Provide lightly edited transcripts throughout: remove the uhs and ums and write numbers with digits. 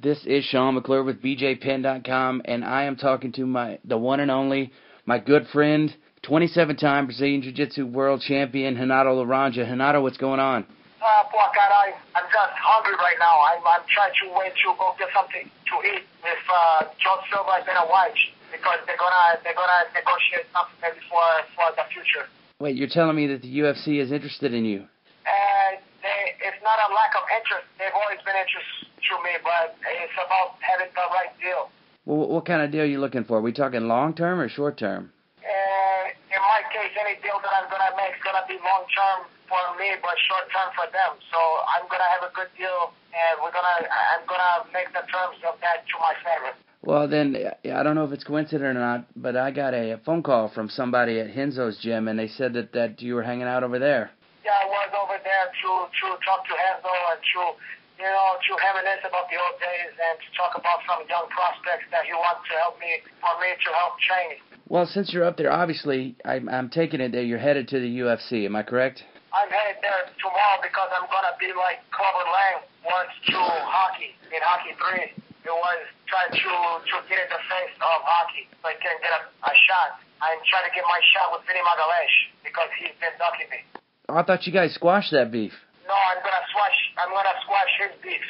This is Sean McClure with BJPen.com, and I am talking to the one and only, my good friend, 27-time Brazilian Jiu-Jitsu world champion, Renato Laranja. Renato, what's going on? Pô, cara, I'm just hungry right now. I'm trying to wait to go get something to eat with John Silva and Dana White because they're gonna negotiate something maybe for the future. Wait, you're telling me that the UFC is interested in you? It's not a lack of interest. They've always been interested to me, but it's about having the right deal. Well, what kind of deal are you looking for? Are we talking long-term or short-term? In my case, any deal that I'm going to make is going to be long-term for me, but short-term for them. So I'm going to have a good deal, and I'm going to make the terms of that to my favor. Well, then, I don't know if it's coincident or not, but I got a phone call from somebody at Renzo's gym, and they said that you were hanging out over there. Yeah, I was over there to talk to Renzo and to reminisce about the old days and to talk about some young prospects that he wants to help me, for me to help train. Well, since you're up there, obviously, I'm taking it that you're headed to the UFC. Am I correct? I'm headed there tomorrow because I'm going to be like Clubber Lang once to hockey, in Hockey 3. It was trying to get in the face of hockey so I can get a shot. I'm trying to get my shot with Vinny Magalhães because he's been ducking me. Oh, I thought you guys squashed that beef. No, I'm gonna squash his beef.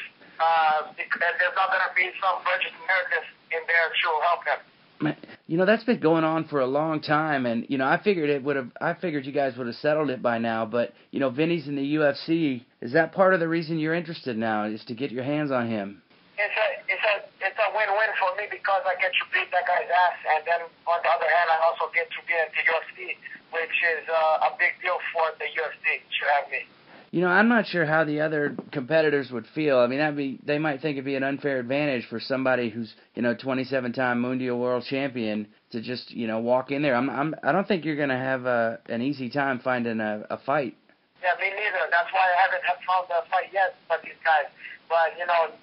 Because there's not gonna be some Virgin Americans in there to help him. Man, that's been going on for a long time, and I figured you guys would have settled it by now. But Vinny's in the UFC. Is that part of the reason you're interested now? Is to get your hands on him? It's a win-win for me because I get to beat that guy's ass, and then on the other hand, I also get to be at the UFC, which is a big deal for the UFC to have me. I'm not sure how the other competitors would feel. I mean, they might think it'd be an unfair advantage for somebody who's 27-time Mundial world champion to just walk in there. I don't think you're gonna have an easy time finding a fight. Yeah, me neither. That's why I haven't found a fight yet for these guys. But,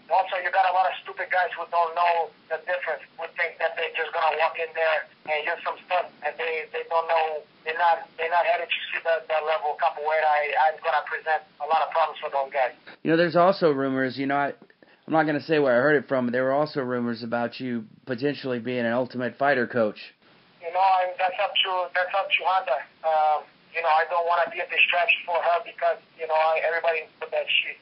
also you got a lot of stupid guys who don't know the difference, who think that they're just going to walk in there and use some stuff, and they don't know, they're not headed to see the level of capoeira. I'm going to present a lot of problems for those guys. There's also rumors, I'm not going to say where I heard it from, but there were also rumors about you potentially being an Ultimate Fighter coach. That's up to Honda. I don't want to be a distraction for her because, everybody knows that she's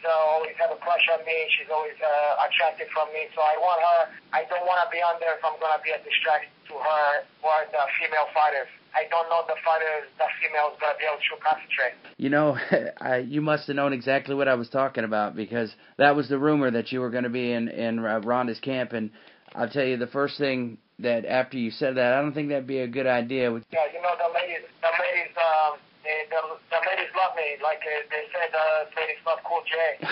always have a crush on me. She's always attracted from me. So I don't want to be on there if I'm going to be a distraction to her or the female fighters. I don't know the female is going to be able to concentrate. You must have known exactly what I was talking about because that was the rumor that you were going to be in Ronda's camp. And I'll tell you the first thing that after you said that, I don't think that'd be a good idea. Yeah, the ladies love me. Like they said, ladies love Cool J,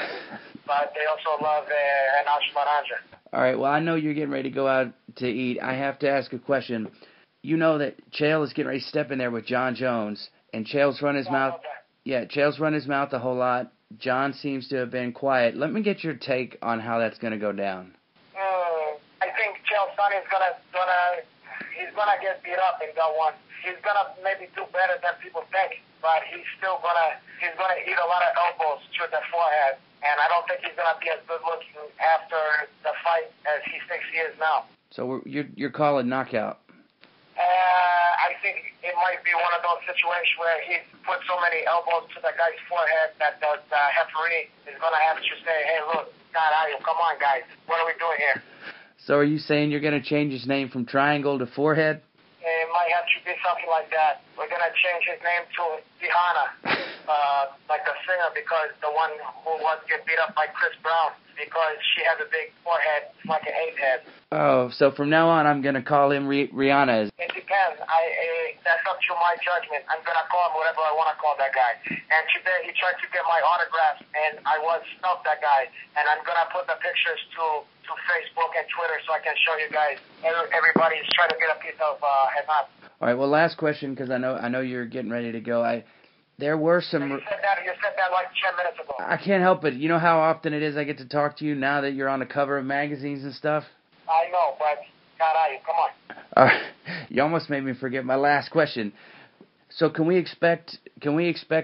but they also love Renato Laranja. All right. Well, I know you're getting ready to go out to eat. I have to ask a question. You know that Chael is getting ready to step in there with John Jones, and Chael's run his mouth. Yeah, Chael's run his mouth a whole lot. John seems to have been quiet. Let me get your take on how that's going to go down. I think Chael Sonnen is gonna get beat up in that one. He's gonna maybe do better than people think, but he's gonna eat a lot of elbows to the forehead, and I don't think he's gonna be as good looking after the fight as he thinks he is now. So you're calling knockout? I think it might be one of those situations where he put so many elbows to the guy's forehead that the referee is gonna have to say, "Hey, look, God, come on, guys, what are we doing here?" So are you saying you're going to change his name from Triangle to Forehead? It might have to be something like that. We're going to change his name to Rihanna, like the singer, because the one who was get beat up by Chris Brown, because she has a big forehead, like an ape head. Oh, so from now on I'm going to call him Rihanna. It depends. That's up to my judgment. I'm going to call him whatever I want to call that guy. And today he tried to get my autograph, and I was snubbed that guy. And I'm going to put the pictures to Facebook and Twitter so I can show you guys. Everybody's trying to get a piece of Renato. All right. Well, last question, because I know you're getting ready to go. There were some. You said that like 10 minutes ago. I can't help it. You know how often it is I get to talk to you now that you're on the cover of magazines and stuff. I know, but caralho, come on. You almost made me forget my last question. So can we expect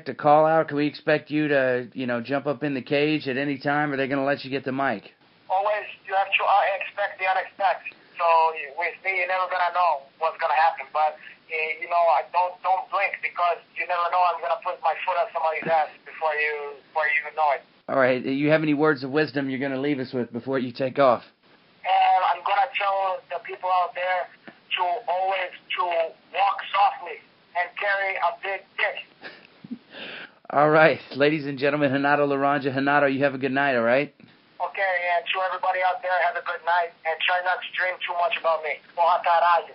a call out? Can we expect you to jump up in the cage at any time? Or are they going to let you get the mic? Always, you have to expect the unexpected. So with me, you're never gonna know what's gonna happen. But I don't blink, because you never know. I'm gonna put my foot on somebody's ass before you even know it. All right. Do you have any words of wisdom you're going to leave us with before you take off? And I'm gonna tell the people out there to always walk softly and carry a big dick. All right, ladies and gentlemen, Renato Laranja. Renato, you have a good night. All right. Okay, and to everybody out there, have a good night, and try not to dream too much about me. Boa tarde.